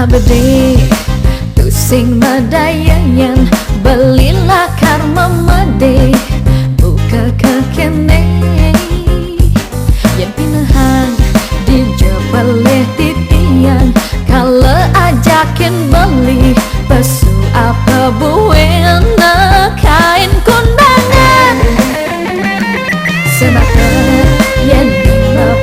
abdi tusing medayangan belilah karma mede buka kekene yang pinahan dijebeleh titian kalau ajakin beli pesu apa buena kain kundangan sebagai yang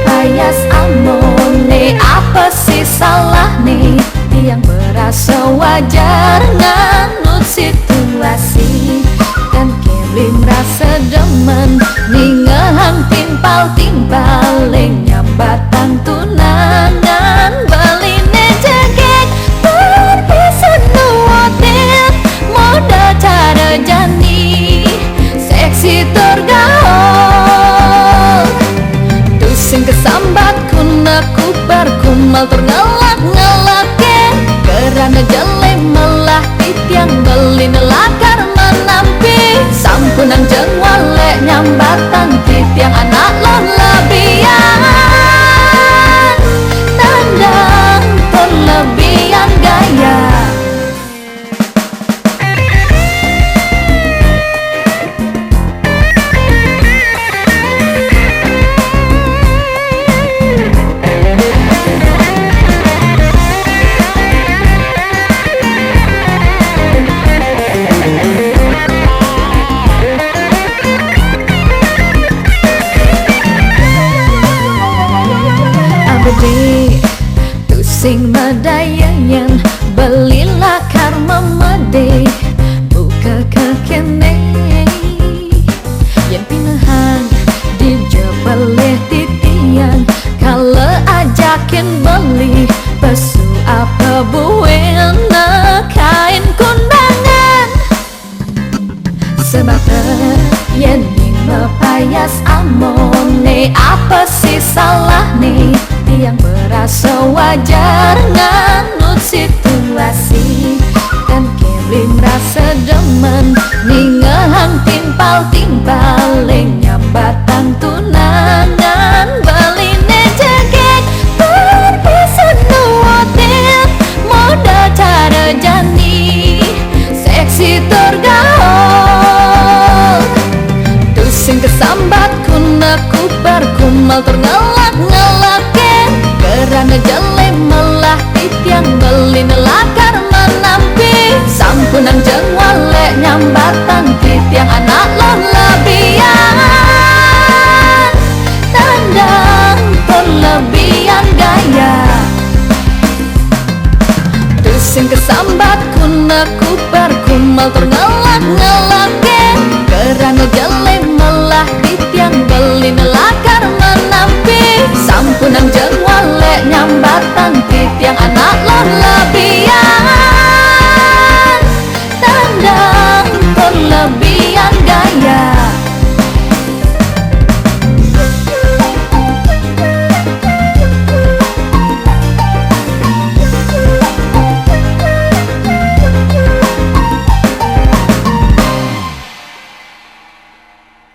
payas amone apa sih salah nih yang berasa wajar nganut situasi dan kelim rasa demen ningehan timpal-timpal nyambatan tunangan beline jegek berpisah nuotin moda cara jani seksi tergaul tusing kesambat kuna kubar kumal terngelak-ngelakin kerana jelek melah titiang beli nelakar menampi sampunan jeng walek nyambatan titiang anak lon lebihan tandang terlebihan gaya abdi tusing medayangan belilah karma mede buka kekene yang pinahan dijebeleh titian kalau ajakin beli pesu apa buena kain kundangan sebab yang payas amone apa sih salah nih yang berasa wajar nganut situasi dan kelim rasa demen ningehan timpal-timpal nyambatan tunangan beline jegek berpisah nuotin moda cara jani seksi tergaul tusing kesambat kuna kubar kumal terngelak-ngelakin kerana jelek melah titiang beli nelakar menampi sampunan jeng walek nyambatan titiang anak lon lebihan tandang terlebihan gaya tusing kesambat kuna kubar kumal terngelak-ngelakin